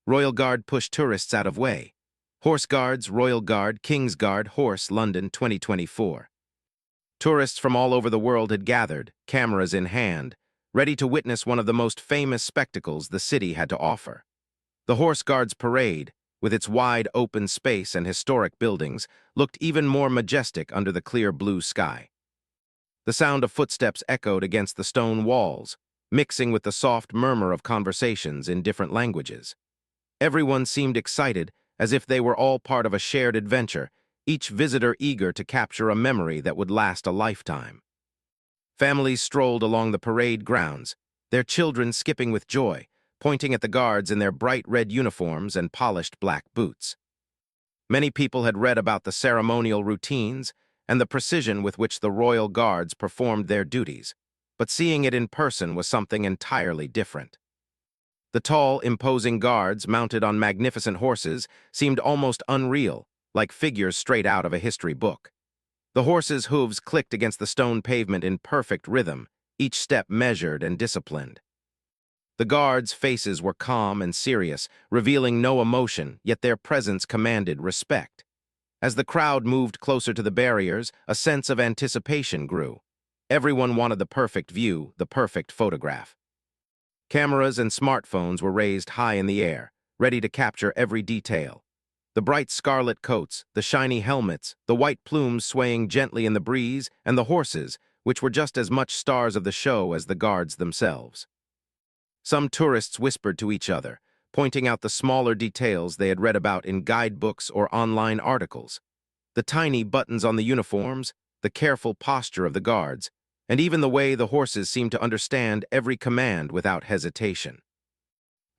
Royal Guard push tourists out of way. Horse Guards, Royal Guard, King's Guard, Horse, London, 2024. Tourists from all over the world had gathered, cameras in hand, ready to witness one of the most famous spectacles the city had to offer. The Horse Guards parade, with its wide open space and historic buildings, looked even more majestic under the clear blue sky. The sound of footsteps echoed against the stone walls, mixing with the soft murmur of conversations in different languages. Everyone seemed excited, as if they were all part of a shared adventure, each visitor eager to capture a memory that would last a lifetime. Families strolled along the parade grounds, their children skipping with joy, pointing at the guards in their bright red uniforms and polished black boots. Many people had read about the ceremonial routines and the precision with which the royal guards performed their duties, but seeing it in person was something entirely different. The tall, imposing guards, mounted on magnificent horses, seemed almost unreal, like figures straight out of a history book. The horses' hooves clicked against the stone pavement in perfect rhythm, each step measured and disciplined. The guards' faces were calm and serious, revealing no emotion, yet their presence commanded respect. As the crowd moved closer to the barriers, a sense of anticipation grew. Everyone wanted the perfect view, the perfect photograph. Cameras and smartphones were raised high in the air, ready to capture every detail. The bright scarlet coats, the shiny helmets, the white plumes swaying gently in the breeze, and the horses, which were just as much stars of the show as the guards themselves. Some tourists whispered to each other, pointing out the smaller details they had read about in guidebooks or online articles. The tiny buttons on the uniforms, the careful posture of the guards, and even the way the horses seemed to understand every command without hesitation.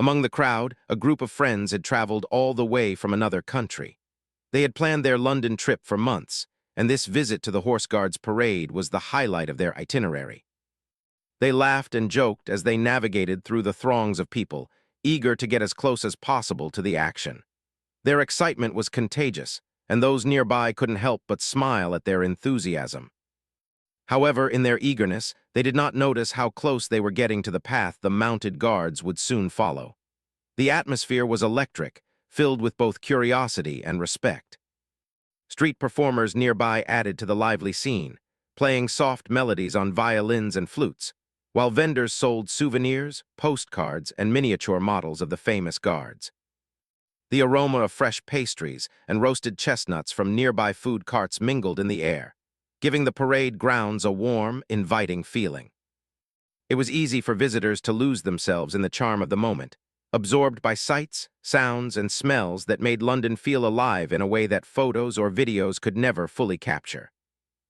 Among the crowd, a group of friends had traveled all the way from another country. They had planned their London trip for months, and this visit to the Horse Guards parade was the highlight of their itinerary. They laughed and joked as they navigated through the throngs of people, eager to get as close as possible to the action. Their excitement was contagious, and those nearby couldn't help but smile at their enthusiasm. However, in their eagerness, they did not notice how close they were getting to the path the mounted guards would soon follow. The atmosphere was electric, filled with both curiosity and respect. Street performers nearby added to the lively scene, playing soft melodies on violins and flutes, while vendors sold souvenirs, postcards, and miniature models of the famous guards. The aroma of fresh pastries and roasted chestnuts from nearby food carts mingled in the air, giving the parade grounds a warm, inviting feeling. It was easy for visitors to lose themselves in the charm of the moment, absorbed by sights, sounds, and smells that made London feel alive in a way that photos or videos could never fully capture.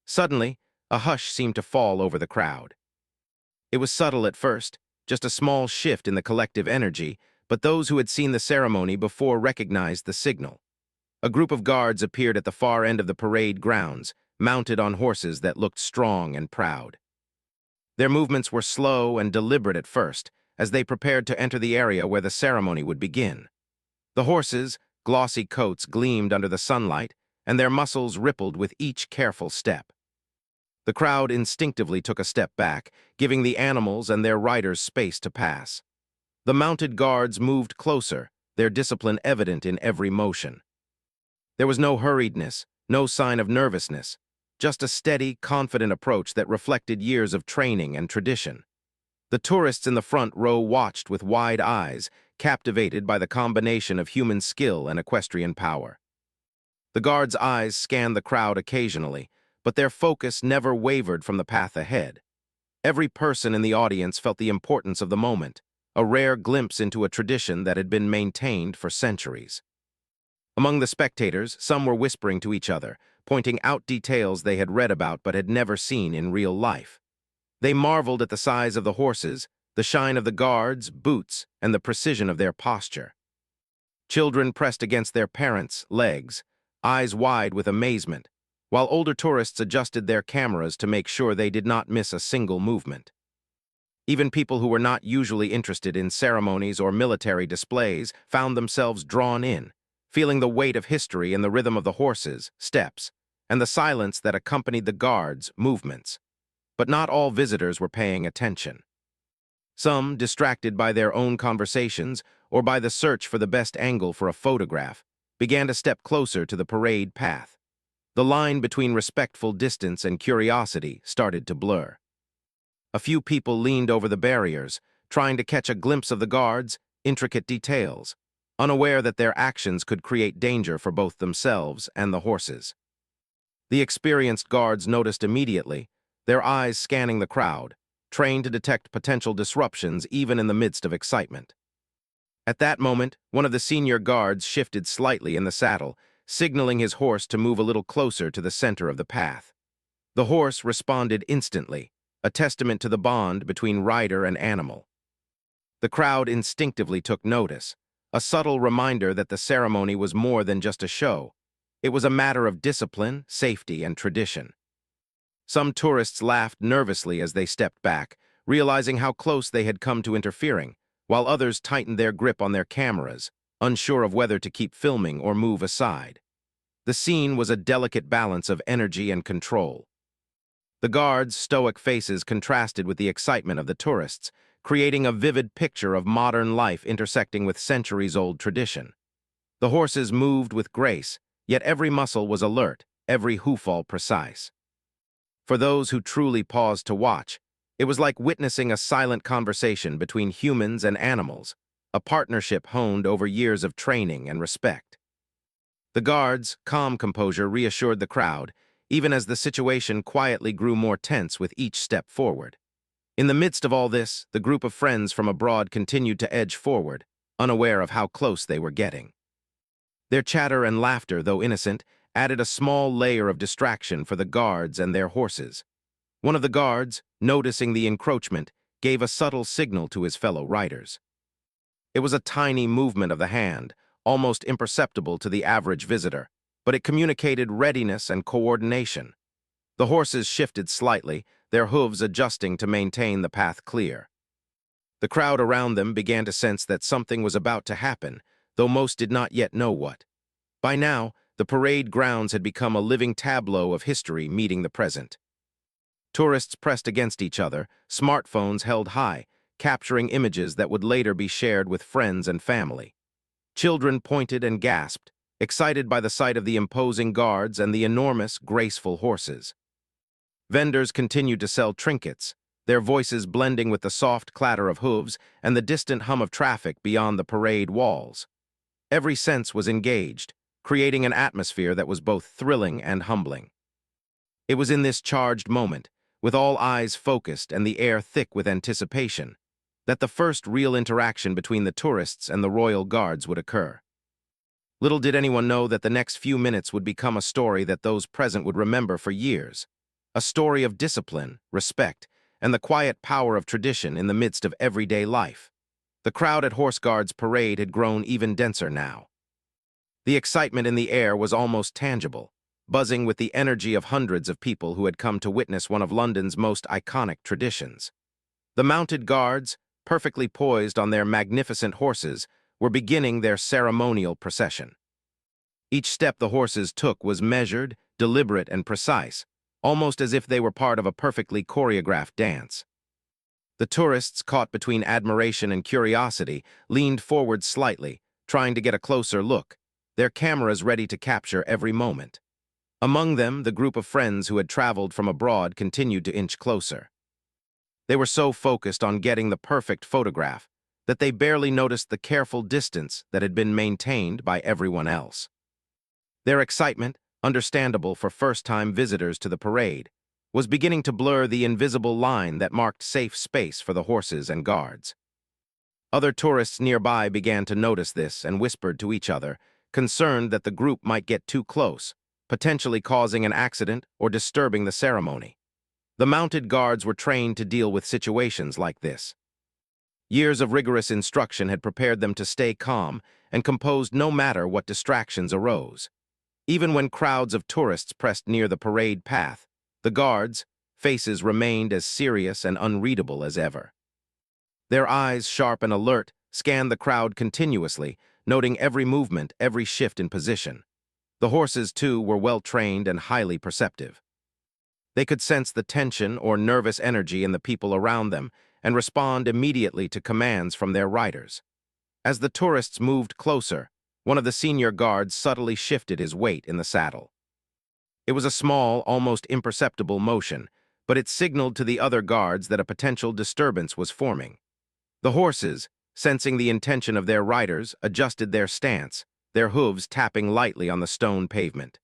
Suddenly, a hush seemed to fall over the crowd. It was subtle at first, just a small shift in the collective energy, but those who had seen the ceremony before recognized the signal. A group of guards appeared at the far end of the parade grounds, mounted on horses that looked strong and proud. Their movements were slow and deliberate at first, as they prepared to enter the area where the ceremony would begin. The horses' glossy coats gleamed under the sunlight, and their muscles rippled with each careful step. The crowd instinctively took a step back, giving the animals and their riders space to pass. The mounted guards moved closer, their discipline evident in every motion. There was no hurriedness, no sign of nervousness, just a steady, confident approach that reflected years of training and tradition. The tourists in the front row watched with wide eyes, captivated by the combination of human skill and equestrian power. The guards' eyes scanned the crowd occasionally, but their focus never wavered from the path ahead. Every person in the audience felt the importance of the moment, a rare glimpse into a tradition that had been maintained for centuries. Among the spectators, some were whispering to each other, pointing out details they had read about but had never seen in real life. They marveled at the size of the horses, the shine of the guards' boots, and the precision of their posture. Children pressed against their parents' legs, eyes wide with amazement, while older tourists adjusted their cameras to make sure they did not miss a single movement. Even people who were not usually interested in ceremonies or military displays found themselves drawn in, feeling the weight of history in the rhythm of the horses' steps and the silence that accompanied the guards' movements. But not all visitors were paying attention. Some, distracted by their own conversations or by the search for the best angle for a photograph, began to step closer to the parade path. The line between respectful distance and curiosity started to blur. A few people leaned over the barriers, trying to catch a glimpse of the guards' intricate details, unaware that their actions could create danger for both themselves and the horses. The experienced guards noticed immediately, their eyes scanning the crowd, trained to detect potential disruptions even in the midst of excitement. At that moment, one of the senior guards shifted slightly in the saddle, signaling his horse to move a little closer to the center of the path. The horse responded instantly, a testament to the bond between rider and animal. The crowd instinctively took notice, a subtle reminder that the ceremony was more than just a show. It was a matter of discipline, safety, and tradition. Some tourists laughed nervously as they stepped back, realizing how close they had come to interfering, while others tightened their grip on their cameras, unsure of whether to keep filming or move aside. The scene was a delicate balance of energy and control. The guards' stoic faces contrasted with the excitement of the tourists, creating a vivid picture of modern life intersecting with centuries-old tradition. The horses moved with grace, yet every muscle was alert, every hoofall precise. For those who truly paused to watch, it was like witnessing a silent conversation between humans and animals, a partnership honed over years of training and respect. The guards' calm composure reassured the crowd, even as the situation quietly grew more tense with each step forward. In the midst of all this, the group of friends from abroad continued to edge forward, unaware of how close they were getting. Their chatter and laughter, though innocent, added a small layer of distraction for the guards and their horses. One of the guards, noticing the encroachment, gave a subtle signal to his fellow riders. It was a tiny movement of the hand, almost imperceptible to the average visitor, but it communicated readiness and coordination. The horses shifted slightly, their hooves adjusting to maintain the path clear. The crowd around them began to sense that something was about to happen, though most did not yet know what. By now, the parade grounds had become a living tableau of history meeting the present. Tourists pressed against each other, smartphones held high, capturing images that would later be shared with friends and family. Children pointed and gasped, excited by the sight of the imposing guards and the enormous, graceful horses. Vendors continued to sell trinkets, their voices blending with the soft clatter of hooves and the distant hum of traffic beyond the parade walls. Every sense was engaged, creating an atmosphere that was both thrilling and humbling. It was in this charged moment, with all eyes focused and the air thick with anticipation, that the first real interaction between the tourists and the royal guards would occur. Little did anyone know that the next few minutes would become a story that those present would remember for years, a story of discipline, respect, and the quiet power of tradition in the midst of everyday life. The crowd at Horse Guards Parade had grown even denser now. The excitement in the air was almost tangible, buzzing with the energy of hundreds of people who had come to witness one of London's most iconic traditions. The mounted guards, perfectly poised on their magnificent horses, were beginning their ceremonial procession. Each step the horses took was measured, deliberate, and precise, almost as if they were part of a perfectly choreographed dance. The tourists, caught between admiration and curiosity, leaned forward slightly, trying to get a closer look, their cameras ready to capture every moment. Among them, the group of friends who had traveled from abroad continued to inch closer. They were so focused on getting the perfect photograph that they barely noticed the careful distance that had been maintained by everyone else. Their excitement, understandable for first-time visitors to the parade, was beginning to blur the invisible line that marked safe space for the horses and guards. Other tourists nearby began to notice this and whispered to each other, concerned that the group might get too close, potentially causing an accident or disturbing the ceremony. The mounted guards were trained to deal with situations like this. Years of rigorous instruction had prepared them to stay calm and composed no matter what distractions arose. Even when crowds of tourists pressed near the parade path, the guards' faces remained as serious and unreadable as ever. Their eyes, sharp and alert, scanned the crowd continuously, noting every movement, every shift in position. The horses, too, were well-trained and highly perceptive. They could sense the tension or nervous energy in the people around them and respond immediately to commands from their riders. As the tourists moved closer, one of the senior guards subtly shifted his weight in the saddle. It was a small, almost imperceptible motion, but it signaled to the other guards that a potential disturbance was forming. The horses, sensing the intention of their riders, adjusted their stance, their hooves tapping lightly on the stone pavement.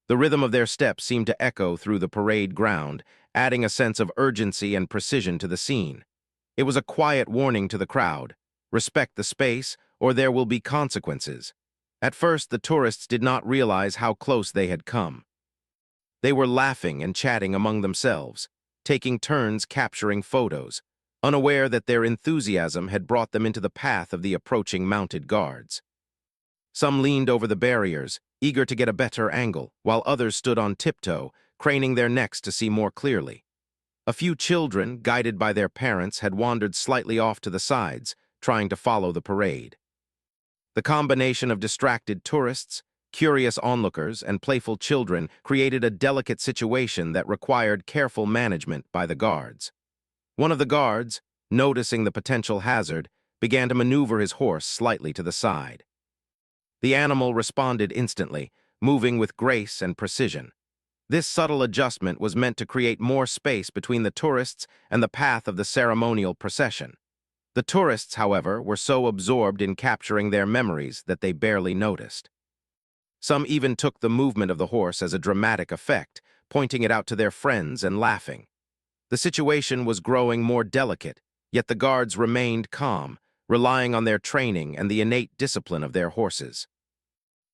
The rhythm of their steps seemed to echo through the parade ground, adding a sense of urgency and precision to the scene. It was a quiet warning to the crowd: respect the space, or there will be consequences. At first, the tourists did not realize how close they had come. They were laughing and chatting among themselves, taking turns capturing photos, unaware that their enthusiasm had brought them into the path of the approaching mounted guards. Some leaned over the barriers, eager to get a better angle, while others stood on tiptoe, craning their necks to see more clearly. A few children, guided by their parents, had wandered slightly off to the sides, trying to follow the parade. The combination of distracted tourists, curious onlookers, and playful children created a delicate situation that required careful management by the guards. One of the guards, noticing the potential hazard, began to maneuver his horse slightly to the side. The animal responded instantly, moving with grace and precision. This subtle adjustment was meant to create more space between the tourists and the path of the ceremonial procession. The tourists, however, were so absorbed in capturing their memories that they barely noticed. Some even took the movement of the horse as a dramatic effect, pointing it out to their friends and laughing. The situation was growing more delicate, yet the guards remained calm, relying on their training and the innate discipline of their horses.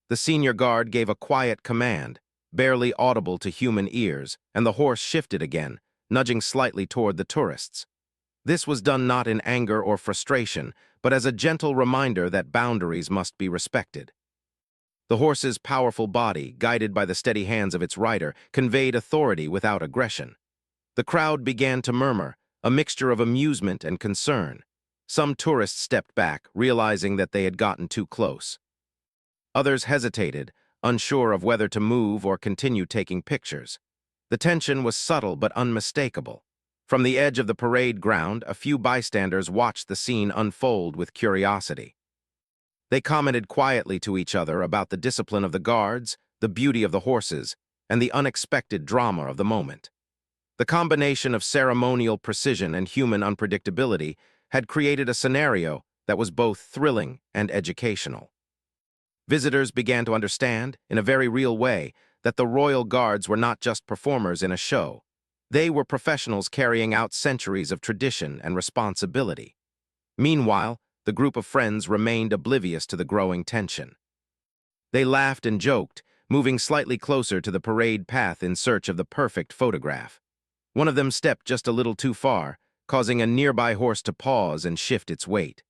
The senior guard gave a quiet command, barely audible to human ears, and the horse shifted again, nudging slightly toward the tourists. This was done not in anger or frustration, but as a gentle reminder that boundaries must be respected. The horse's powerful body, guided by the steady hands of its rider, conveyed authority without aggression. The crowd began to murmur, a mixture of amusement and concern. Some tourists stepped back, realizing that they had gotten too close. Others hesitated, unsure of whether to move or continue taking pictures. The tension was subtle but unmistakable. From the edge of the parade ground, a few bystanders watched the scene unfold with curiosity. They commented quietly to each other about the discipline of the guards, the beauty of the horses, and the unexpected drama of the moment. The combination of ceremonial precision and human unpredictability had created a scenario that was both thrilling and educational. Visitors began to understand, in a very real way, that the royal guards were not just performers in a show. They were professionals carrying out centuries of tradition and responsibility. Meanwhile, the group of friends remained oblivious to the growing tension. They laughed and joked, moving slightly closer to the parade path in search of the perfect photograph. One of them stepped just a little too far, causing a nearby horse to pause and shift its weight.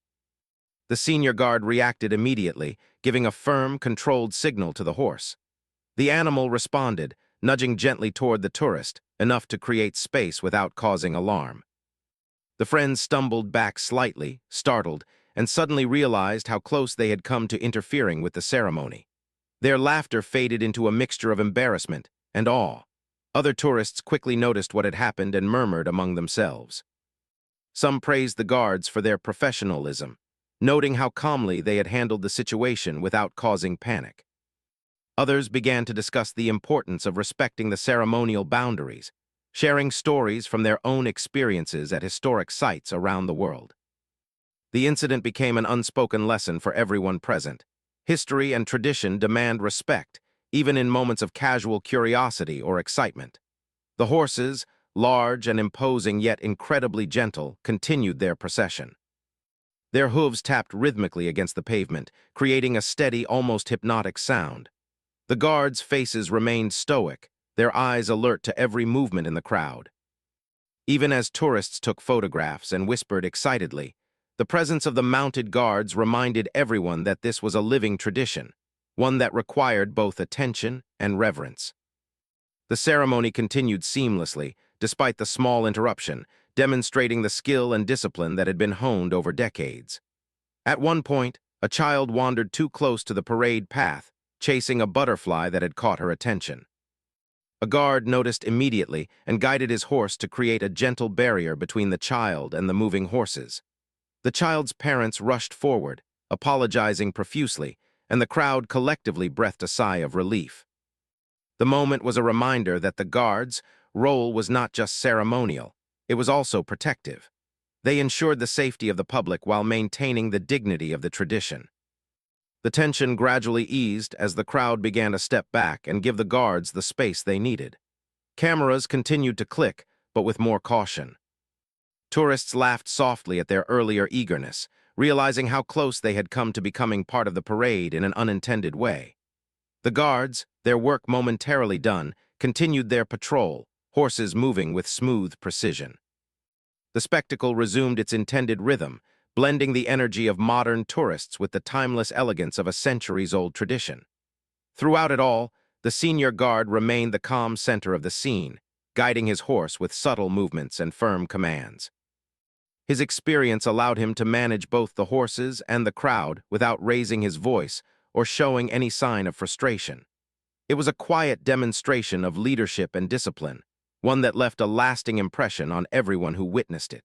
The senior guard reacted immediately, giving a firm, controlled signal to the horse. The animal responded, nudging gently toward the tourist, enough to create space without causing alarm. The friends stumbled back slightly, startled, and suddenly realized how close they had come to interfering with the ceremony. Their laughter faded into a mixture of embarrassment and awe. Other tourists quickly noticed what had happened and murmured among themselves. Some praised the guards for their professionalism, noting how calmly they had handled the situation without causing panic. Others began to discuss the importance of respecting the ceremonial boundaries, sharing stories from their own experiences at historic sites around the world. The incident became an unspoken lesson for everyone present. History and tradition demand respect, even in moments of casual curiosity or excitement. The horses, large and imposing yet incredibly gentle, continued their procession. Their hooves tapped rhythmically against the pavement, creating a steady, almost hypnotic sound. The guards' faces remained stoic, their eyes alert to every movement in the crowd. Even as tourists took photographs and whispered excitedly, the presence of the mounted guards reminded everyone that this was a living tradition, one that required both attention and reverence. The ceremony continued seamlessly, despite the small interruption, demonstrating the skill and discipline that had been honed over decades. At one point, a child wandered too close to the parade path, chasing a butterfly that had caught her attention. A guard noticed immediately and guided his horse to create a gentle barrier between the child and the moving horses. The child's parents rushed forward, apologizing profusely, and the crowd collectively breathed a sigh of relief. The moment was a reminder that the guards' role was not just ceremonial, it was also protective. They ensured the safety of the public while maintaining the dignity of the tradition. The tension gradually eased as the crowd began to step back and give the guards the space they needed. Cameras continued to click, but with more caution. Tourists laughed softly at their earlier eagerness, realizing how close they had come to becoming part of the parade in an unintended way. The guards, their work momentarily done, continued their patrol, horses moving with smooth precision. The spectacle resumed its intended rhythm, blending the energy of modern tourists with the timeless elegance of a centuries-old tradition. Throughout it all, the senior guard remained the calm center of the scene, guiding his horse with subtle movements and firm commands. His experience allowed him to manage both the horses and the crowd without raising his voice or showing any sign of frustration. It was a quiet demonstration of leadership and discipline, one that left a lasting impression on everyone who witnessed it.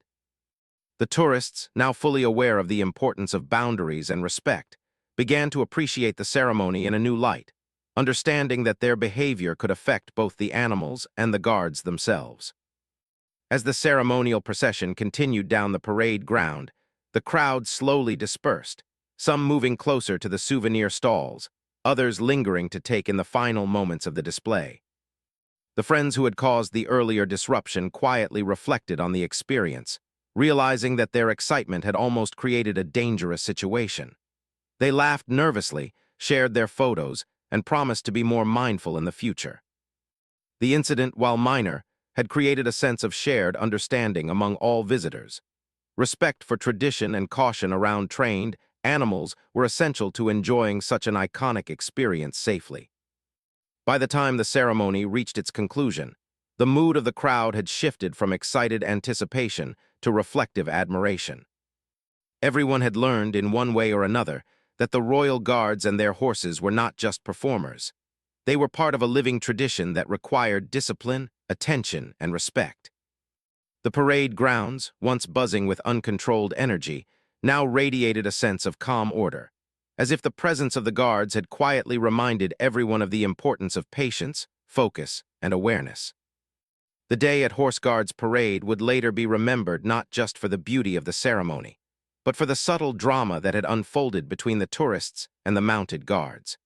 The tourists, now fully aware of the importance of boundaries and respect, began to appreciate the ceremony in a new light, understanding that their behavior could affect both the animals and the guards themselves. As the ceremonial procession continued down the parade ground, the crowd slowly dispersed, some moving closer to the souvenir stalls, others lingering to take in the final moments of the display. The friends who had caused the earlier disruption quietly reflected on the experience, realizing that their excitement had almost created a dangerous situation. They laughed nervously, shared their photos, and promised to be more mindful in the future. The incident, while minor, had created a sense of shared understanding among all visitors. Respect for tradition and caution around trained animals were essential to enjoying such an iconic experience safely. By the time the ceremony reached its conclusion, the mood of the crowd had shifted from excited anticipation to reflective admiration. Everyone had learned, in one way or another, that the royal guards and their horses were not just performers. They were part of a living tradition that required discipline, attention, and respect. The parade grounds, once buzzing with uncontrolled energy, now radiated a sense of calm order, as if the presence of the guards had quietly reminded everyone of the importance of patience, focus, and awareness. The day at Horse Guards Parade would later be remembered not just for the beauty of the ceremony, but for the subtle drama that had unfolded between the tourists and the mounted guards.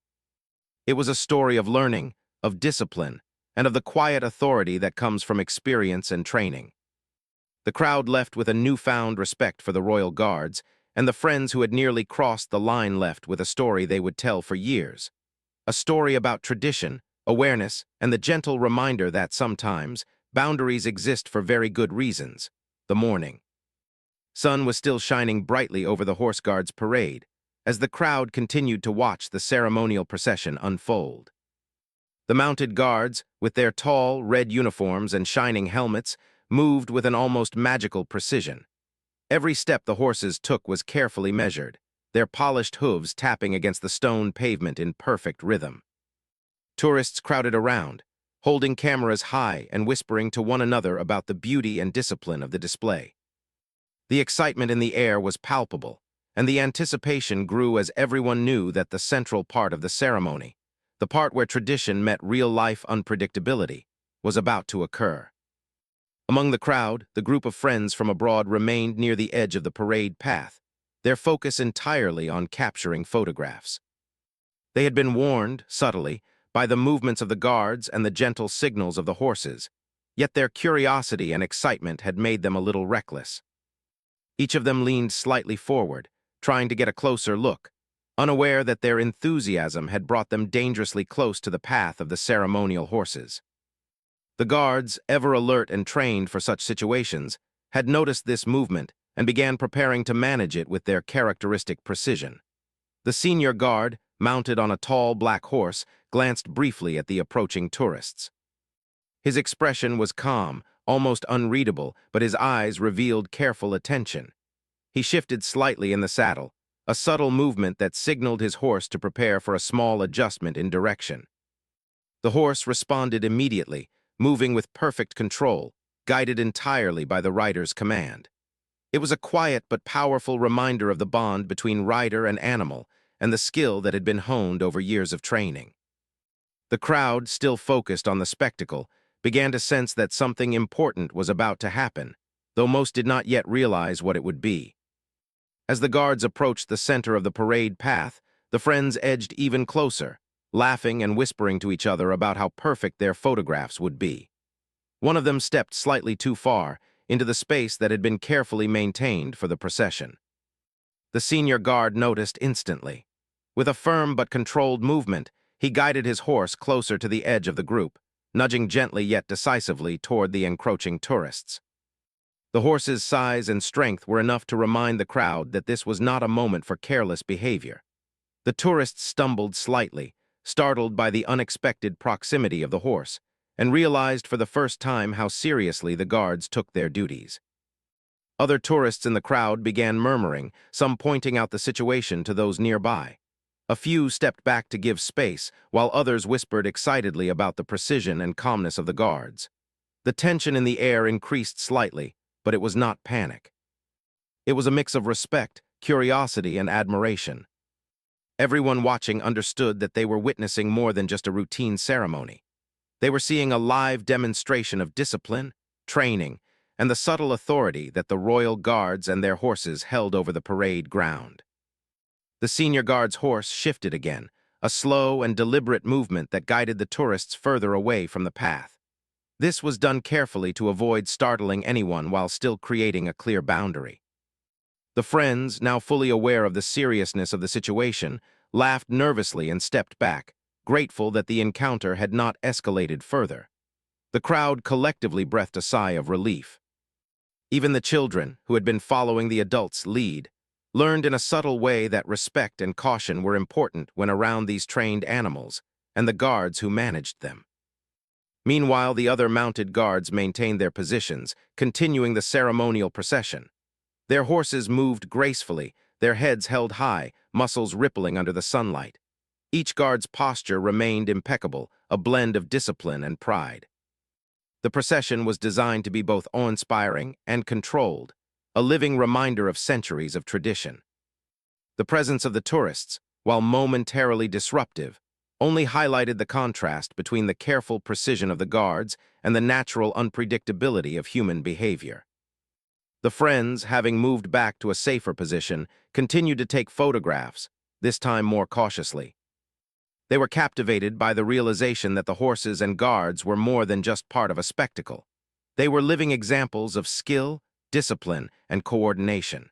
It was a story of learning, of discipline, and of the quiet authority that comes from experience and training. The crowd left with a newfound respect for the royal guards, and the friends who had nearly crossed the line left with a story they would tell for years. A story about tradition, awareness, and the gentle reminder that sometimes boundaries exist for very good reasons. The morning sun was still shining brightly over the Horse Guards Parade as the crowd continued to watch the ceremonial procession unfold. The mounted guards, with their tall, red uniforms and shining helmets, moved with an almost magical precision. Every step the horses took was carefully measured, their polished hooves tapping against the stone pavement in perfect rhythm. Tourists crowded around, holding cameras high and whispering to one another about the beauty and discipline of the display. The excitement in the air was palpable, and the anticipation grew as everyone knew that the central part of the ceremony, the part where tradition met real-life unpredictability, was about to occur. Among the crowd, the group of friends from abroad remained near the edge of the parade path, their focus entirely on capturing photographs. They had been warned, subtly, by the movements of the guards and the gentle signals of the horses, yet their curiosity and excitement had made them a little reckless. Each of them leaned slightly forward, trying to get a closer look, unaware that their enthusiasm had brought them dangerously close to the path of the ceremonial horses. The guards, ever alert and trained for such situations, had noticed this movement and began preparing to manage it with their characteristic precision. The senior guard, mounted on a tall black horse, glanced briefly at the approaching tourists. His expression was calm, almost unreadable, but his eyes revealed careful attention. He shifted slightly in the saddle, a subtle movement that signaled his horse to prepare for a small adjustment in direction. The horse responded immediately, moving with perfect control, guided entirely by the rider's command. It was a quiet but powerful reminder of the bond between rider and animal and the skill that had been honed over years of training. The crowd, still focused on the spectacle, began to sense that something important was about to happen, though most did not yet realize what it would be. As the guards approached the center of the parade path, the friends edged even closer, laughing and whispering to each other about how perfect their photographs would be. One of them stepped slightly too far into the space that had been carefully maintained for the procession. The senior guard noticed instantly. With a firm but controlled movement, he guided his horse closer to the edge of the group, nudging gently yet decisively toward the encroaching tourists. The horse's size and strength were enough to remind the crowd that this was not a moment for careless behavior. The tourists stumbled slightly, startled by the unexpected proximity of the horse, and realized for the first time how seriously the guards took their duties. Other tourists in the crowd began murmuring, some pointing out the situation to those nearby. A few stepped back to give space, while others whispered excitedly about the precision and calmness of the guards. The tension in the air increased slightly, but it was not panic. It was a mix of respect, curiosity, and admiration. Everyone watching understood that they were witnessing more than just a routine ceremony. They were seeing a live demonstration of discipline, training, and the subtle authority that the royal guards and their horses held over the parade ground. The senior guard's horse shifted again, a slow and deliberate movement that guided the tourists further away from the path. This was done carefully to avoid startling anyone while still creating a clear boundary. The friends, now fully aware of the seriousness of the situation, laughed nervously and stepped back, grateful that the encounter had not escalated further. The crowd collectively breathed a sigh of relief. Even the children, who had been following the adults' lead, learned in a subtle way that respect and caution were important when around these trained animals and the guards who managed them. Meanwhile, the other mounted guards maintained their positions, continuing the ceremonial procession. Their horses moved gracefully, their heads held high, muscles rippling under the sunlight. Each guard's posture remained impeccable, a blend of discipline and pride. The procession was designed to be both awe-inspiring and controlled, a living reminder of centuries of tradition. The presence of the tourists, while momentarily disruptive, only highlighted the contrast between the careful precision of the guards and the natural unpredictability of human behavior. The friends, having moved back to a safer position, continued to take photographs, this time more cautiously. They were captivated by the realization that the horses and guards were more than just part of a spectacle. They were living examples of skill, discipline, and coordination.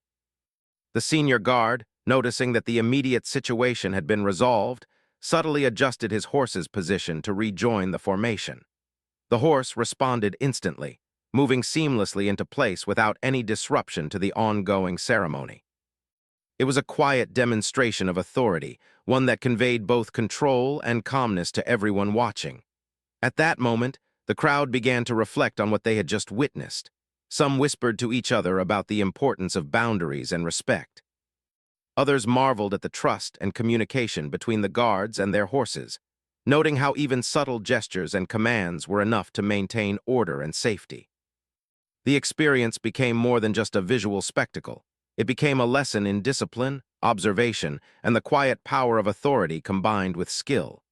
The senior guard, noticing that the immediate situation had been resolved, subtly adjusted his horse's position to rejoin the formation. The horse responded instantly, moving seamlessly into place without any disruption to the ongoing ceremony. It was a quiet demonstration of authority, one that conveyed both control and calmness to everyone watching. At that moment, the crowd began to reflect on what they had just witnessed. Some whispered to each other about the importance of boundaries and respect. Others marveled at the trust and communication between the guards and their horses, noting how even subtle gestures and commands were enough to maintain order and safety. The experience became more than just a visual spectacle. It became a lesson in discipline, observation, and the quiet power of authority combined with skill.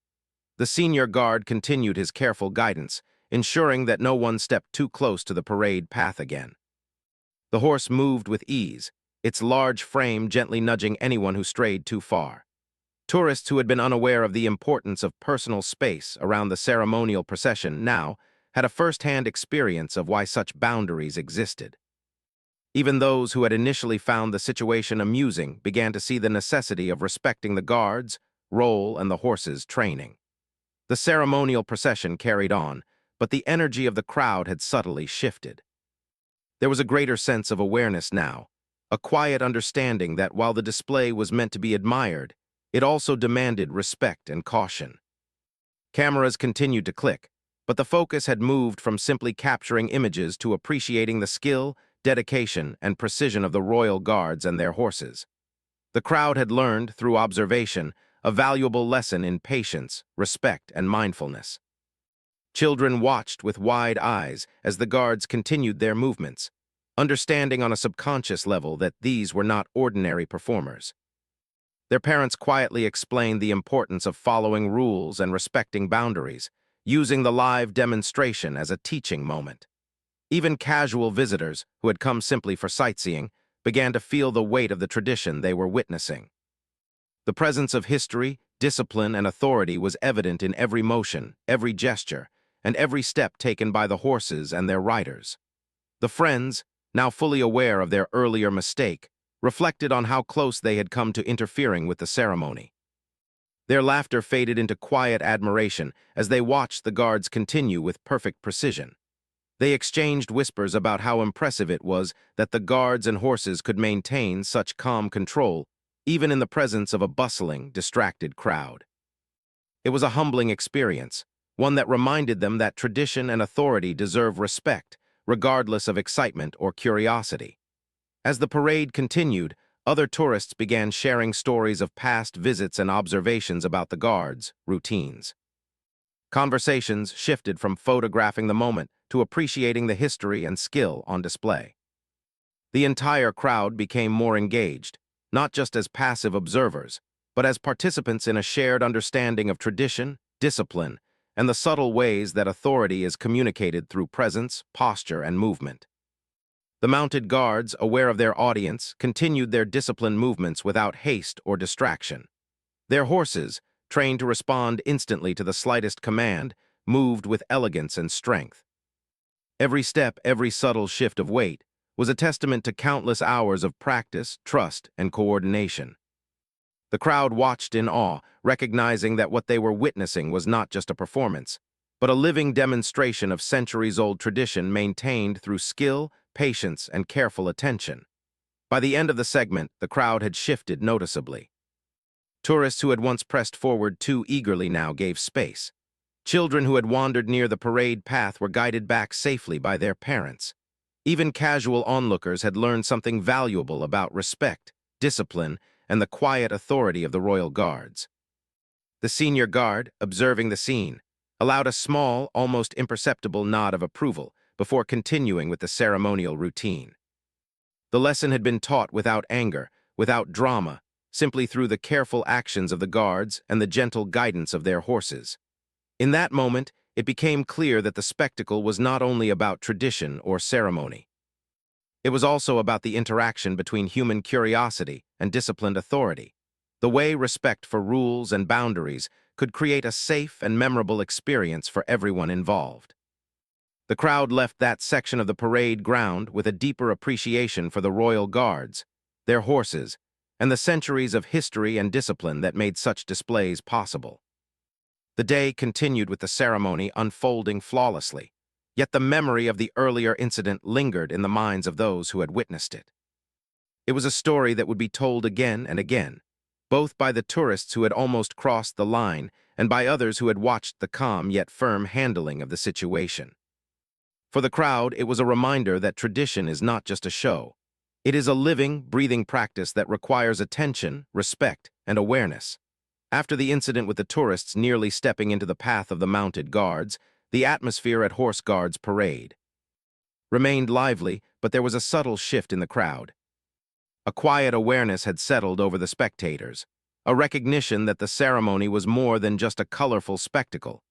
The senior guard continued his careful guidance, ensuring that no one stepped too close to the parade path again. The horse moved with ease, its large frame gently nudging anyone who strayed too far. Tourists who had been unaware of the importance of personal space around the ceremonial procession now had a first-hand experience of why such boundaries existed. Even those who had initially found the situation amusing began to see the necessity of respecting the guards, role, and the horse's training. The ceremonial procession carried on, but the energy of the crowd had subtly shifted. There was a greater sense of awareness now, a quiet understanding that while the display was meant to be admired, it also demanded respect and caution. Cameras continued to click, but the focus had moved from simply capturing images to appreciating the skill, dedication, and precision of the royal guards and their horses. The crowd had learned, through observation, a valuable lesson in patience, respect, and mindfulness. Children watched with wide eyes as the guards continued their movements, understanding on a subconscious level that these were not ordinary performers. Their parents quietly explained the importance of following rules and respecting boundaries, using the live demonstration as a teaching moment. Even casual visitors, who had come simply for sightseeing, began to feel the weight of the tradition they were witnessing. The presence of history, discipline, and authority was evident in every motion, every gesture, and every step taken by the horses and their riders. The friends, now fully aware of their earlier mistake, reflected on how close they had come to interfering with the ceremony. Their laughter faded into quiet admiration as they watched the guards continue with perfect precision. They exchanged whispers about how impressive it was that the guards and horses could maintain such calm control, even in the presence of a bustling, distracted crowd. It was a humbling experience, one that reminded them that tradition and authority deserve respect, regardless of excitement or curiosity. As the parade continued, other tourists began sharing stories of past visits and observations about the guards' routines. Conversations shifted from photographing the moment to appreciating the history and skill on display. The entire crowd became more engaged, not just as passive observers, but as participants in a shared understanding of tradition, discipline, and the subtle ways that authority is communicated through presence, posture, and movement. The mounted guards, aware of their audience, continued their disciplined movements without haste or distraction. Their horses, trained to respond instantly to the slightest command, moved with elegance and strength. Every step, every subtle shift of weight, was a testament to countless hours of practice, trust, and coordination. The crowd watched in awe, recognizing that what they were witnessing was not just a performance, but a living demonstration of centuries-old tradition maintained through skill, patience, and careful attention. By the end of the segment, the crowd had shifted noticeably. Tourists who had once pressed forward too eagerly now gave space. Children who had wandered near the parade path were guided back safely by their parents. Even casual onlookers had learned something valuable about respect, discipline, and the quiet authority of the royal guards. The senior guard, observing the scene, allowed a small, almost imperceptible nod of approval before continuing with the ceremonial routine. The lesson had been taught without anger, without drama, simply through the careful actions of the guards and the gentle guidance of their horses. In that moment, it became clear that the spectacle was not only about tradition or ceremony. It was also about the interaction between human curiosity and disciplined authority, the way respect for rules and boundaries could create a safe and memorable experience for everyone involved. The crowd left that section of the parade ground with a deeper appreciation for the royal guards, their horses, and the centuries of history and discipline that made such displays possible. The day continued with the ceremony unfolding flawlessly, yet the memory of the earlier incident lingered in the minds of those who had witnessed it. It was a story that would be told again and again, both by the tourists who had almost crossed the line and by others who had watched the calm yet firm handling of the situation. For the crowd, it was a reminder that tradition is not just a show. It is a living, breathing practice that requires attention, respect, and awareness. After the incident with the tourists nearly stepping into the path of the mounted guards, the atmosphere at Horse Guards Parade remained lively, but there was a subtle shift in the crowd. A quiet awareness had settled over the spectators, a recognition that the ceremony was more than just a colorful spectacle.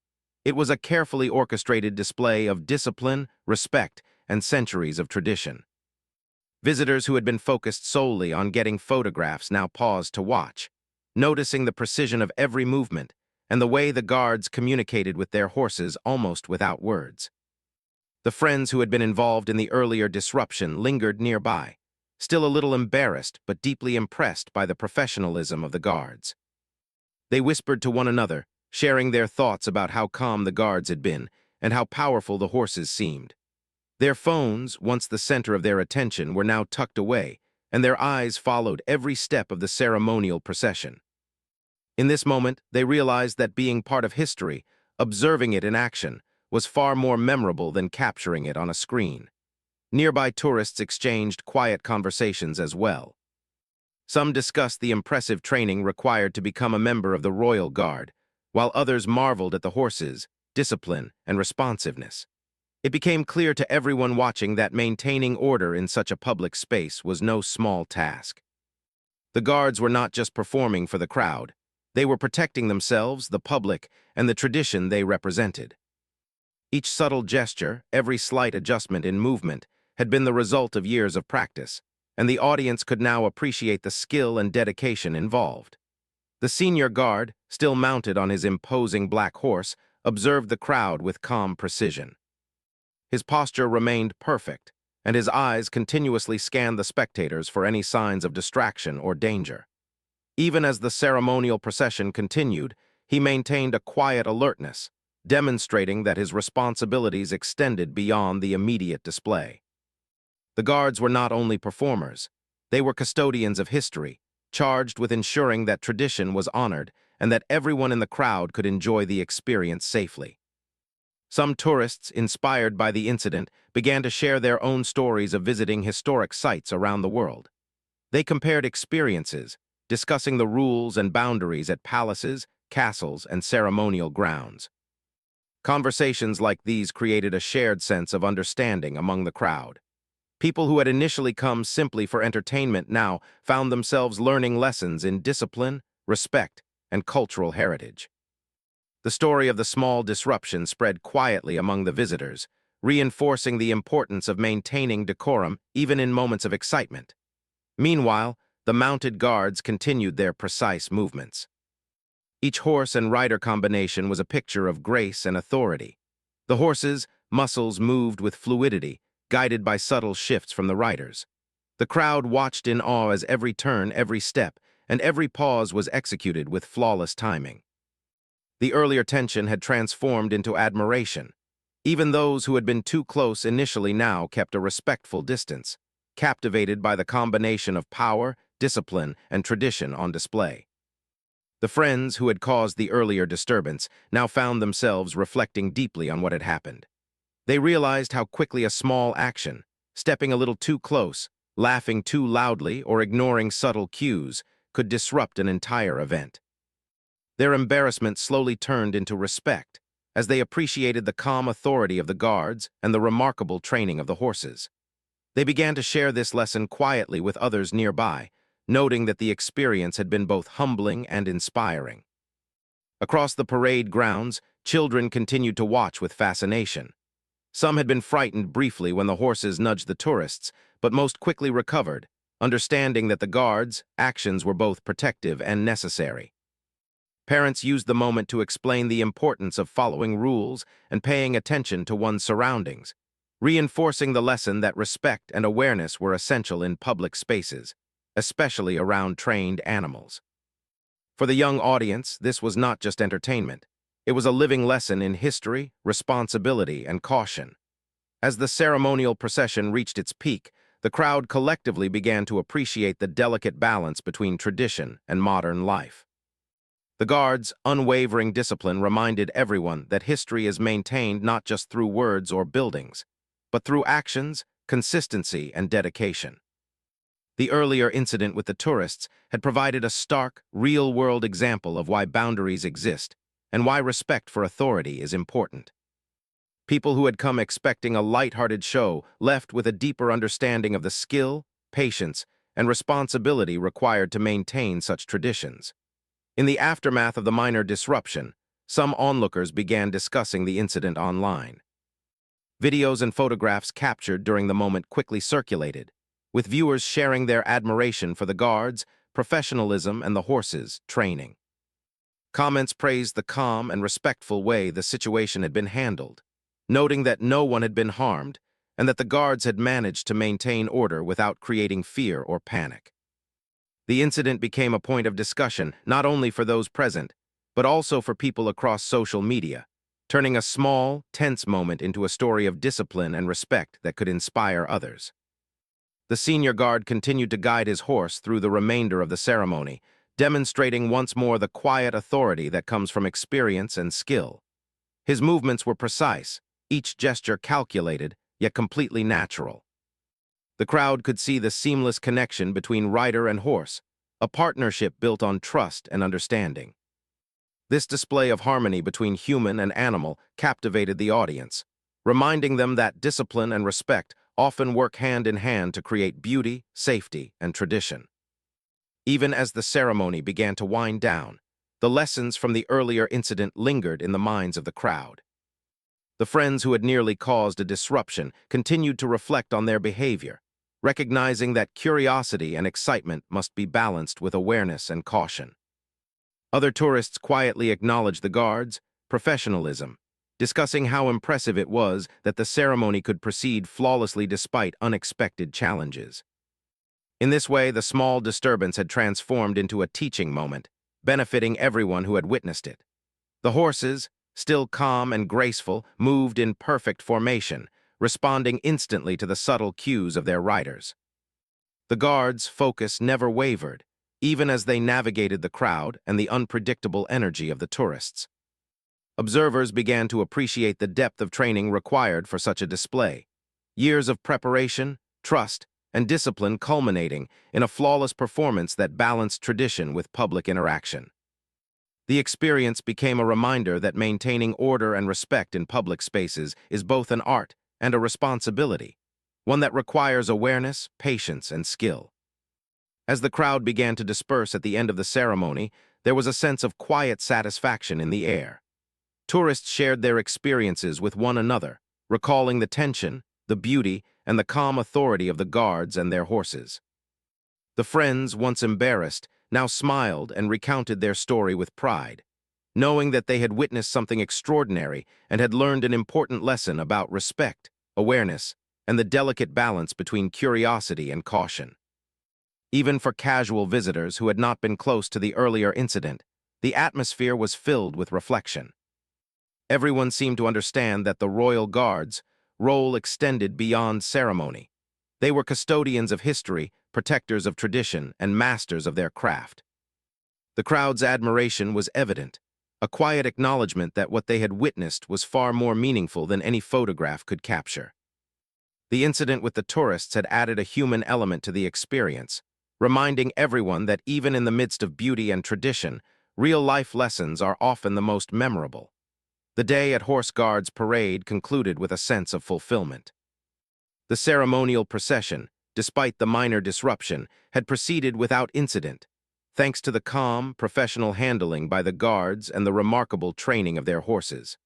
It was a carefully orchestrated display of discipline, respect, and centuries of tradition. Visitors who had been focused solely on getting photographs now paused to watch, noticing the precision of every movement and the way the guards communicated with their horses almost without words. The friends who had been involved in the earlier disruption lingered nearby, still a little embarrassed but deeply impressed by the professionalism of the guards. They whispered to one another, sharing their thoughts about how calm the guards had been and how powerful the horses seemed. Their phones, once the center of their attention, were now tucked away, and their eyes followed every step of the ceremonial procession. In this moment, they realized that being part of history, observing it in action, was far more memorable than capturing it on a screen. Nearby tourists exchanged quiet conversations as well. Some discussed the impressive training required to become a member of the Royal Guard, while others marveled at the horses, discipline, and responsiveness. It became clear to everyone watching that maintaining order in such a public space was no small task. The guards were not just performing for the crowd. They were protecting themselves, the public, and the tradition they represented. Each subtle gesture, every slight adjustment in movement, had been the result of years of practice, and the audience could now appreciate the skill and dedication involved. The senior guard, still mounted on his imposing black horse, observed the crowd with calm precision. His posture remained perfect, and his eyes continuously scanned the spectators for any signs of distraction or danger. Even as the ceremonial procession continued, he maintained a quiet alertness, demonstrating that his responsibilities extended beyond the immediate display. The guards were not only performers, they were custodians of history, charged with ensuring that tradition was honored and that everyone in the crowd could enjoy the experience safely. Some tourists, inspired by the incident, began to share their own stories of visiting historic sites around the world. They compared experiences, discussing the rules and boundaries at palaces, castles, and ceremonial grounds. Conversations like these created a shared sense of understanding among the crowd. People who had initially come simply for entertainment now found themselves learning lessons in discipline, respect, and cultural heritage. The story of the small disruption spread quietly among the visitors, reinforcing the importance of maintaining decorum even in moments of excitement. Meanwhile, the mounted guards continued their precise movements. Each horse and rider combination was a picture of grace and authority. The horses' muscles moved with fluidity, guided by subtle shifts from the riders. The crowd watched in awe as every turn, every step, and every pause was executed with flawless timing. The earlier tension had transformed into admiration. Even those who had been too close initially now kept a respectful distance, captivated by the combination of power, discipline, and tradition on display. The friends who had caused the earlier disturbance now found themselves reflecting deeply on what had happened. They realized how quickly a small action, stepping a little too close, laughing too loudly, or ignoring subtle cues, could disrupt an entire event. Their embarrassment slowly turned into respect, as they appreciated the calm authority of the guards and the remarkable training of the horses. They began to share this lesson quietly with others nearby, noting that the experience had been both humbling and inspiring. Across the parade grounds, children continued to watch with fascination. Some had been frightened briefly when the horses nudged the tourists, but most quickly recovered, understanding that the guards' actions were both protective and necessary. Parents used the moment to explain the importance of following rules and paying attention to one's surroundings, reinforcing the lesson that respect and awareness were essential in public spaces, especially around trained animals. For the young audience, this was not just entertainment. It was a living lesson in history, responsibility, and caution. As the ceremonial procession reached its peak, the crowd collectively began to appreciate the delicate balance between tradition and modern life. The guards' unwavering discipline reminded everyone that history is maintained not just through words or buildings, but through actions, consistency, and dedication. The earlier incident with the tourists had provided a stark, real-world example of why boundaries exist and why respect for authority is important. People who had come expecting a light-hearted show left with a deeper understanding of the skill, patience, and responsibility required to maintain such traditions. In the aftermath of the minor disruption, some onlookers began discussing the incident online. Videos and photographs captured during the moment quickly circulated, with viewers sharing their admiration for the guards, professionalism, and the horses' training. Comments praised the calm and respectful way the situation had been handled, noting that no one had been harmed and that the guards had managed to maintain order without creating fear or panic. The incident became a point of discussion not only for those present, but also for people across social media, turning a small, tense moment into a story of discipline and respect that could inspire others. The senior guard continued to guide his horse through the remainder of the ceremony, demonstrating once more the quiet authority that comes from experience and skill. His movements were precise, each gesture calculated, yet completely natural. The crowd could see the seamless connection between rider and horse, a partnership built on trust and understanding. This display of harmony between human and animal captivated the audience, reminding them that discipline and respect often work hand in hand to create beauty, safety, and tradition. Even as the ceremony began to wind down, the lessons from the earlier incident lingered in the minds of the crowd. The friends who had nearly caused a disruption continued to reflect on their behavior, recognizing that curiosity and excitement must be balanced with awareness and caution. Other tourists quietly acknowledged the guards' professionalism, discussing how impressive it was that the ceremony could proceed flawlessly despite unexpected challenges. In this way, the small disturbance had transformed into a teaching moment, benefiting everyone who had witnessed it. The horses, still calm and graceful, moved in perfect formation, responding instantly to the subtle cues of their riders. The guards' focus never wavered, even as they navigated the crowd and the unpredictable energy of the tourists. Observers began to appreciate the depth of training required for such a display. Years of preparation, trust, and discipline culminating in a flawless performance that balanced tradition with public interaction. The experience became a reminder that maintaining order and respect in public spaces is both an art and a responsibility, one that requires awareness, patience, and skill. As the crowd began to disperse at the end of the ceremony, there was a sense of quiet satisfaction in the air. Tourists shared their experiences with one another, recalling the tension, the beauty, and the calm authority of the guards and their horses. The friends, once embarrassed, now smiled and recounted their story with pride, knowing that they had witnessed something extraordinary and had learned an important lesson about respect, awareness, and the delicate balance between curiosity and caution. Even for casual visitors who had not been close to the earlier incident, the atmosphere was filled with reflection. Everyone seemed to understand that the royal guards' role extended beyond ceremony. They were custodians of history, protectors of tradition, and masters of their craft. The crowd's admiration was evident, a quiet acknowledgement that what they had witnessed was far more meaningful than any photograph could capture. The incident with the tourists had added a human element to the experience, reminding everyone that even in the midst of beauty and tradition, real-life lessons are often the most memorable. The day at Horse Guards Parade concluded with a sense of fulfillment. The ceremonial procession, despite the minor disruption, had proceeded without incident, thanks to the calm, professional handling by the guards and the remarkable training of their horses.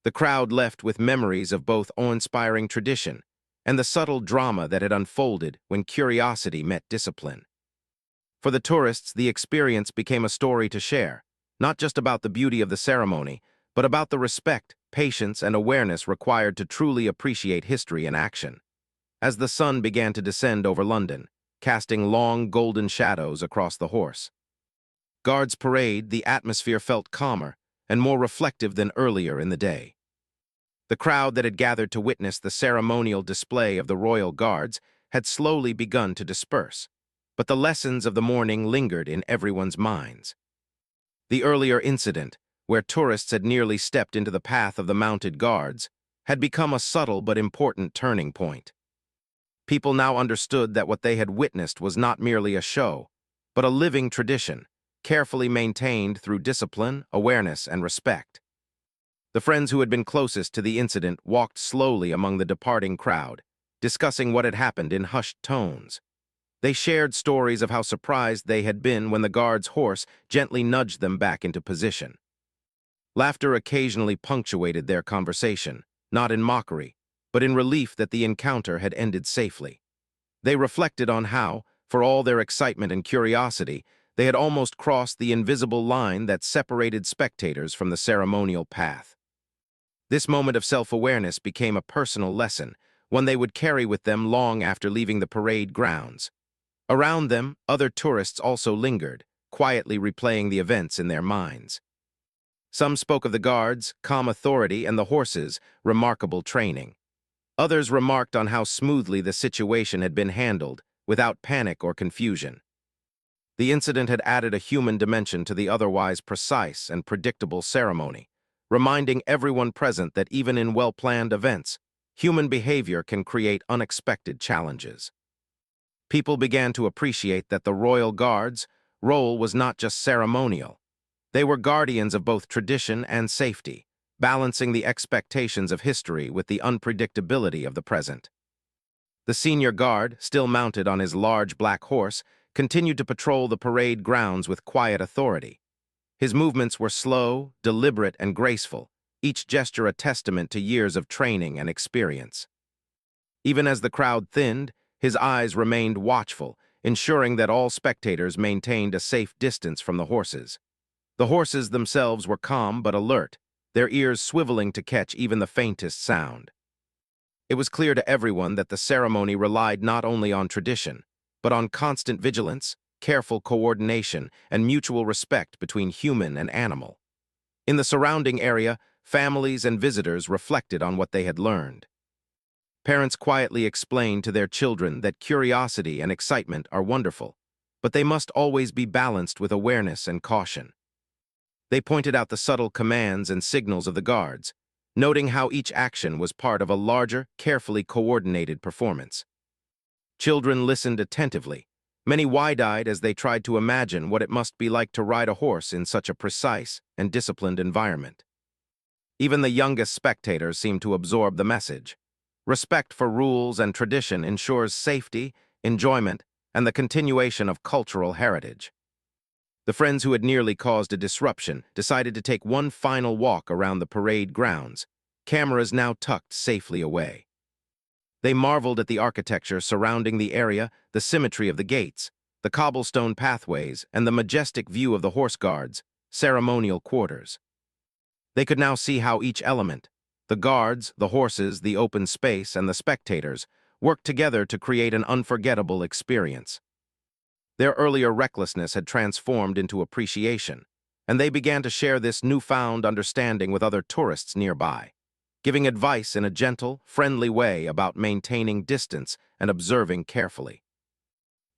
The crowd left with memories of both awe-inspiring tradition and the subtle drama that had unfolded when curiosity met discipline. For the tourists, the experience became a story to share, not just about the beauty of the ceremony, but about the respect, patience, and awareness required to truly appreciate history in action. As the sun began to descend over London, casting long golden shadows across the Horse Guards Parade, the atmosphere felt calmer and more reflective than earlier in the day. The crowd that had gathered to witness the ceremonial display of the royal guards had slowly begun to disperse, but the lessons of the morning lingered in everyone's minds. The earlier incident, where tourists had nearly stepped into the path of the mounted guards, had become a subtle but important turning point. People now understood that what they had witnessed was not merely a show, but a living tradition, carefully maintained through discipline, awareness, and respect. The friends who had been closest to the incident walked slowly among the departing crowd, discussing what had happened in hushed tones. They shared stories of how surprised they had been when the guard's horse gently nudged them back into position. Laughter occasionally punctuated their conversation, not in mockery, but in relief that the encounter had ended safely. They reflected on how, for all their excitement and curiosity, they had almost crossed the invisible line that separated spectators from the ceremonial path. This moment of self-awareness became a personal lesson, one they would carry with them long after leaving the parade grounds. Around them, other tourists also lingered, quietly replaying the events in their minds. Some spoke of the guards, calm authority, and the horses' remarkable training. Others remarked on how smoothly the situation had been handled, without panic or confusion. The incident had added a human dimension to the otherwise precise and predictable ceremony, reminding everyone present that even in well-planned events, human behavior can create unexpected challenges. People began to appreciate that the royal guards' role was not just ceremonial. They were guardians of both tradition and safety, balancing the expectations of history with the unpredictability of the present. The senior guard, still mounted on his large black horse, continued to patrol the parade grounds with quiet authority. His movements were slow, deliberate, and graceful, each gesture a testament to years of training and experience. Even as the crowd thinned, his eyes remained watchful, ensuring that all spectators maintained a safe distance from the horses. The horses themselves were calm but alert, their ears swiveling to catch even the faintest sound. It was clear to everyone that the ceremony relied not only on tradition, but on constant vigilance, careful coordination, and mutual respect between human and animal. In the surrounding area, families and visitors reflected on what they had learned. Parents quietly explained to their children that curiosity and excitement are wonderful, but they must always be balanced with awareness and caution. They pointed out the subtle commands and signals of the guards, noting how each action was part of a larger, carefully coordinated performance. Children listened attentively, many wide-eyed as they tried to imagine what it must be like to ride a horse in such a precise and disciplined environment. Even the youngest spectators seemed to absorb the message. Respect for rules and tradition ensures safety, enjoyment, and the continuation of cultural heritage. The friends who had nearly caused a disruption decided to take one final walk around the parade grounds, cameras now tucked safely away. They marveled at the architecture surrounding the area, the symmetry of the gates, the cobblestone pathways, and the majestic view of the horse guards, ceremonial quarters. They could now see how each element, the guards, the horses, the open space, and the spectators, worked together to create an unforgettable experience. Their earlier recklessness had transformed into appreciation, and they began to share this newfound understanding with other tourists nearby, giving advice in a gentle, friendly way about maintaining distance and observing carefully.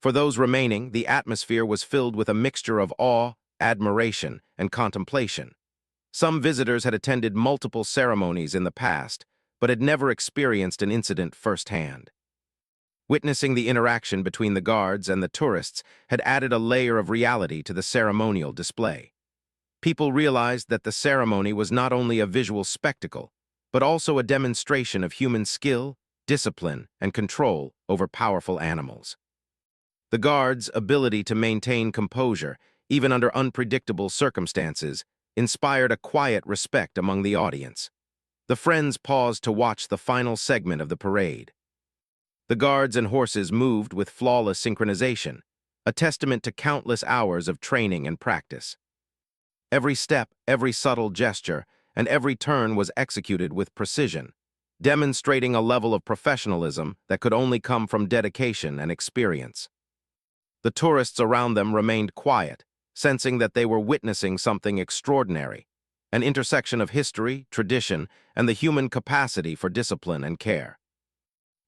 For those remaining, the atmosphere was filled with a mixture of awe, admiration, and contemplation. Some visitors had attended multiple ceremonies in the past, but had never experienced an incident firsthand. Witnessing the interaction between the guards and the tourists had added a layer of reality to the ceremonial display. People realized that the ceremony was not only a visual spectacle, but also a demonstration of human skill, discipline, and control over powerful animals. The guards' ability to maintain composure, even under unpredictable circumstances, inspired a quiet respect among the audience. The friends paused to watch the final segment of the parade. The guards and horses moved with flawless synchronization, a testament to countless hours of training and practice. Every step, every subtle gesture, and every turn was executed with precision, demonstrating a level of professionalism that could only come from dedication and experience. The tourists around them remained quiet, sensing that they were witnessing something extraordinary, an intersection of history, tradition, and the human capacity for discipline and care.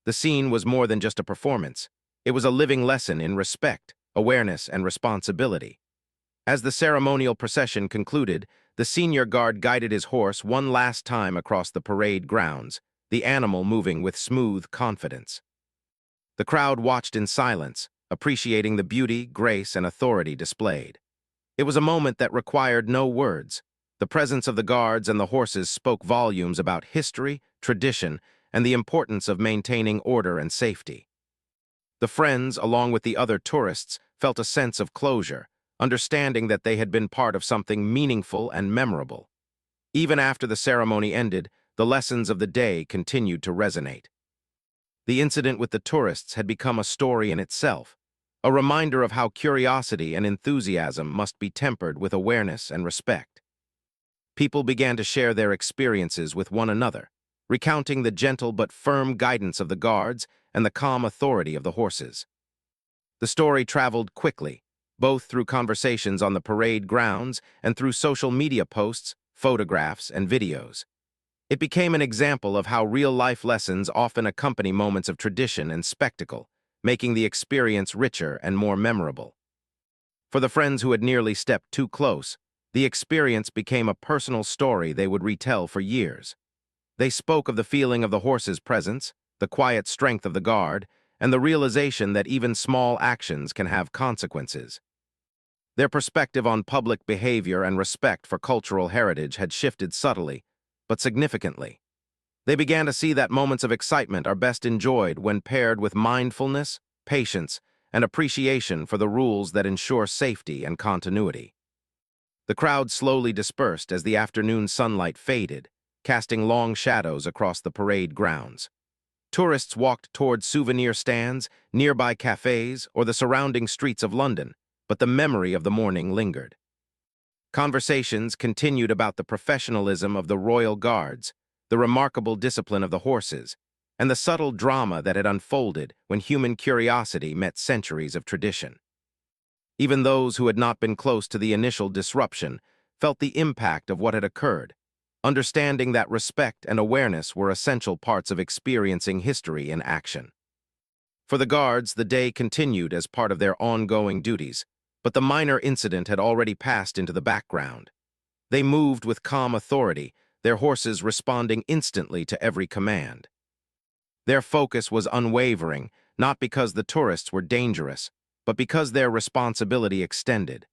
The scene was more than just a performance. It was a living lesson in respect, awareness, and responsibility. As the ceremonial procession concluded, the senior guard guided his horse one last time across the parade grounds, the animal moving with smooth confidence. The crowd watched in silence, appreciating the beauty, grace, and authority displayed. It was a moment that required no words. The presence of the guards and the horses spoke volumes about history, tradition, and the importance of maintaining order and safety. The friends, along with the other tourists, felt a sense of closure, understanding that they had been part of something meaningful and memorable. Even after the ceremony ended, the lessons of the day continued to resonate. The incident with the tourists had become a story in itself, a reminder of how curiosity and enthusiasm must be tempered with awareness and respect. People began to share their experiences with one another, recounting the gentle but firm guidance of the guards and the calm authority of the horses. The story traveled quickly, both through conversations on the parade grounds and through social media posts, photographs, and videos. It became an example of how real-life lessons often accompany moments of tradition and spectacle, making the experience richer and more memorable. For the friends who had nearly stepped too close, the experience became a personal story they would retell for years. They spoke of the feeling of the horse's presence, the quiet strength of the guard, and the realization that even small actions can have consequences. Their perspective on public behavior and respect for cultural heritage had shifted subtly, but significantly. They began to see that moments of excitement are best enjoyed when paired with mindfulness, patience, and appreciation for the rules that ensure safety and continuity. The crowd slowly dispersed as the afternoon sunlight faded, casting long shadows across the parade grounds. Tourists walked toward souvenir stands, nearby cafes, or the surrounding streets of London, but the memory of the morning lingered. Conversations continued about the professionalism of the royal guards, the remarkable discipline of the horses, and the subtle drama that had unfolded when human curiosity met centuries of tradition. Even those who had not been close to the initial disruption felt the impact of what had occurred, understanding that respect and awareness were essential parts of experiencing history in action. For the guards, the day continued as part of their ongoing duties, but the minor incident had already passed into the background. They moved with calm authority, their horses responding instantly to every command. Their focus was unwavering, not because the tourists were dangerous, but because their responsibility extended.